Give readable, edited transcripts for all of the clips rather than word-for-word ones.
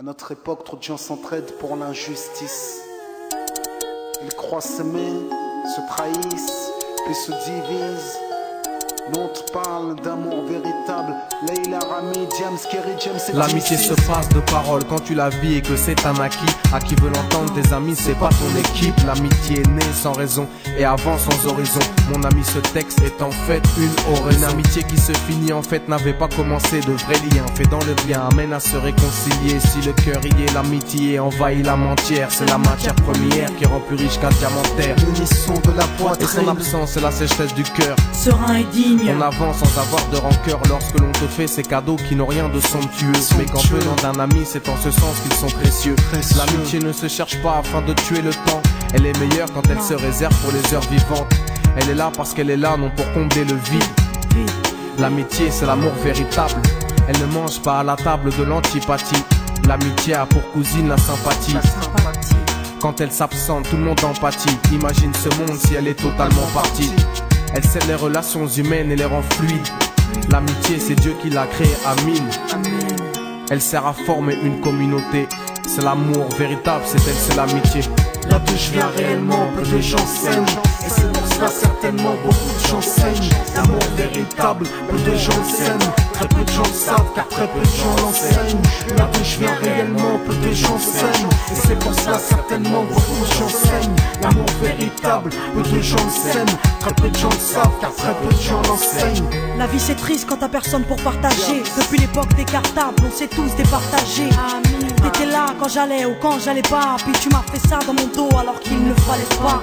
À notre époque, trop de gens s'entraident pour l'injustice. Ils croient s'aimer, se trahissent, puis se divisent. Nous on te parle d'amour véritable. Leila, Rami, Diams, Kerry, James et l'amitié se passe de paroles quand tu la vis et que c'est un acquis. À qui veut l'entendre, tes amis, c'est pas ton équipe. L'amitié est née sans raison et avance sans horizon. Mon ami, ce texte est en fait une oraison. Une amitié qui se finit en fait n'avait pas commencé. De vrais liens faits dans le bien amène à se réconcilier. Si le cœur y est, l'amitié envahit l'âme entière. C'est la matière première qui rend plus riche qu'un diamantaire. L'unisson de la poitrine et son absence, c'est la sécheresse du cœur. Serein et digne. On avance sans avoir de rancœur lorsque l'on te fait ces cadeaux qui n'ont rien de somptueux. Mais qu'en venant d'un ami, c'est en ce sens qu'ils sont précieux. L'amitié ne se cherche pas afin de tuer le temps. Elle est meilleure quand elle se réserve pour les heures vivantes. Elle est là parce qu'elle est là, non pour combler le vide. L'amitié, c'est l'amour véritable. Elle ne mange pas à la table de l'antipathie. L'amitié a pour cousine la sympathie. Quand elle s'absente, tout le monde empathie. Imagine ce monde si elle est totalement partie. Elle scelle les relations humaines et les rend fluides. L'amitié, c'est Dieu qui l'a créée, Amin. Elle sert à former une communauté. C'est l'amour véritable, c'est elle, c'est l'amitié. Là d'où je viens réellement, peu de gens s'aiment. Et c'est pour cela certainement beaucoup de gens saignent. L'amour véritable, peu de gens s'aiment. Très peu de gens le savent car très peu de gens l'enseignent. Là d'où je viens réellement, peu de gens s'aiment. Et c'est pour cela certainement beaucoup de gens saignent. L'amour véritable, peu de gens s'aiment. Très peu de gens le savent car très peu de gens l'enseignent. La vie c'est triste quand t'as personne pour partager. Depuis l'époque des cartables, on s'est tous départagés. T'étais là quand j'allais ou quand j'allais pas. Puis tu m'as fait ça dans mon dos alors qu'il ne fallait pas.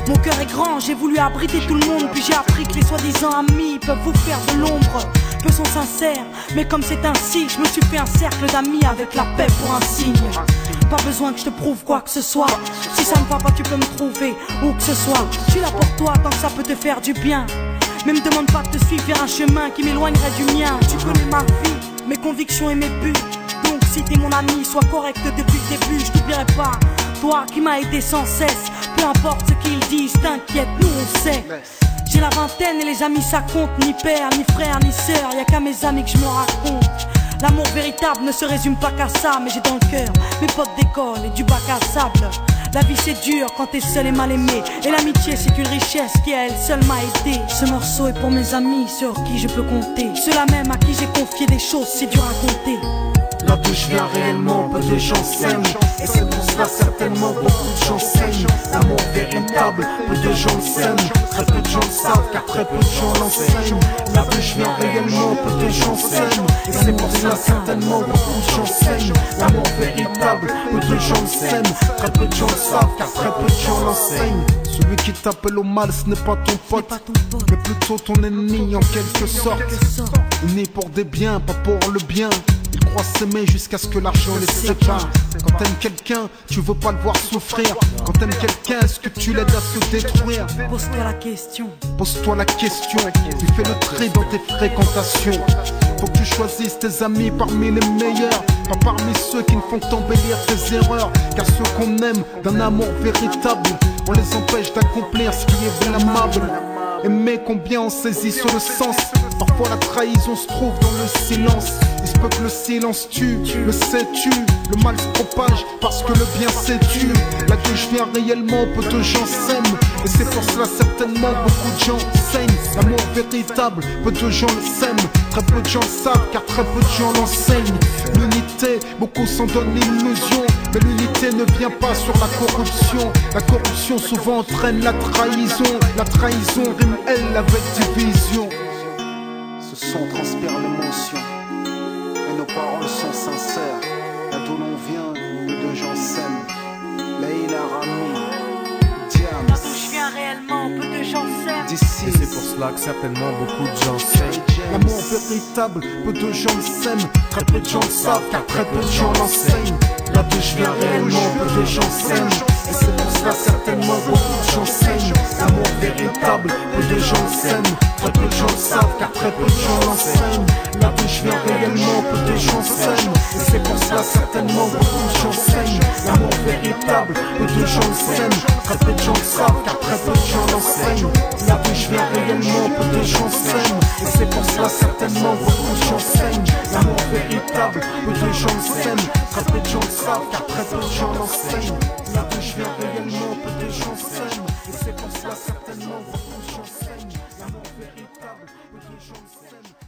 Mon cœur est grand, j'ai voulu abriter tout le monde. Puis j'ai appris que les soi-disant amis peuvent vous faire de l'ombre. Peu sont sincères, mais comme c'est ainsi, je me suis fait un cercle d'amis avec la paix pour un signe. Pas besoin que je te prouve quoi que ce soit. Si ça ne va pas, tu peux me trouver où que ce soit. Je suis là pour toi tant que ça peut te faire du bien. Mais me demande pas de te suivre vers un chemin qui m'éloignerait du mien. Tu connais ma vie, mes convictions et mes buts. Donc si t'es mon ami, sois correct depuis le début. Je t'oublierai pas, toi qui m'as aidé sans cesse. Peu importe ce qu'ils disent, t'inquiète, nous on sait. J'ai la vingtaine et les amis ça compte. Ni père, ni frère, ni sœur, y'a qu'à mes amis que je me raconte. L'amour véritable ne se résume pas qu'à ça. Mais j'ai dans le cœur mes potes d'école et du bac à sable. La vie c'est dur quand t'es seul et mal aimé. Et l'amitié c'est une richesse qui à elle seule m'a aidé. Ce morceau est pour mes amis sur qui je peux compter. Ceux-là même à qui j'ai confié des choses si dures à compter. Là d'où je viens réellement, peu de gens s'aiment. Et c'est pour cela certainement beaucoup de gens saignent. L'amour véritable, peu de gens s'aiment. Très peu de gens le savent car très peu de gens l'enseignent. Là d'où je viens réellement, peu de gens s'aiment. Et c'est pour cela certainement beaucoup de gens saignent. L'amour véritable, peu de gens s'aiment. Très peu de gens le savent car très peu de gens l'enseignent. Celui qui t'appelle au mal, ce n'est pas ton pote, mais plutôt ton ennemi en quelque sorte. Né pour des biens, pas pour le bien. Ils croient s'aimer jusqu'à ce que l'argent les sépare. Quand t'aimes quelqu'un, tu veux pas le voir souffrir. Quand t'aimes quelqu'un, est-ce que tu l'aides à se détruire? Pose-toi la question. Pose-toi la question. Tu fais le tri dans tes fréquentations. Faut que tu choisisses tes amis parmi les meilleurs, pas parmi ceux qui ne font qu'embellir tes erreurs. Car ceux qu'on aime d'un amour véritable, on les empêche d'accomplir ce qui est blâmable. Aimer combien on saisit sur le sens. Parfois la trahison se trouve dans le silence. Il se peut que le silence tue, le sais-tu. Le mal se propage parce que le bien s'étue. Là d'où je viens réellement, peu de gens s'aiment. Et c'est pour cela certainement beaucoup de gens saignent. L'amour véritable, peu de gens le s'aiment. Très peu de gens le savent car très peu de gens l'enseignent. L'unité, beaucoup s'en donnent l'illusion. Mais l'unité ne vient pas sur la corruption. La corruption souvent entraîne la trahison. La trahison rime elle avec division. Ce son transpire l'émotion et nos paroles sont sincères. Là d'où l'on vient, peu de gens s'aiment. Leila, Rami, Diams. Là d'où je viens réellement, peu de gens s'aiment. Et c'est pour cela que certainement beaucoup de gens s'aiment. L'amour véritable, peu de gens le s'aiment. Très peu de gens le savent car très peu de gens l'enseignent. Là d'où je viens réellement, peu de gens s'aiment. Et c'est pour cela certainement beaucoup de gens saignent. L'amour véritable, peu de gens s'aiment. Très peu de gens le savent car très peu de gens l'enseignent. Là d'où je viens réellement, peu de gens s'aiment. Et c'est pour cela certainement beaucoup de gens saignent. L'amour véritable, peu de gens le s'aiment. Très peu de gens le savent car très peu de gens l'enseignent. Là d'où je viens réellement, peu de gens s'aiment. Et c'est pour cela certainement beaucoup de gens saignent. L'amour véritable, peu de gens le s'aiment. enseigne. Très peu de gens le savent car très peu de gens l'enseignent. Là d'où je viens réellement, peu de gens s'aiment. Et c'est pour cela certainement beaucoup de gens s'aiment. L'amour véritable, peu de gens s'aiment.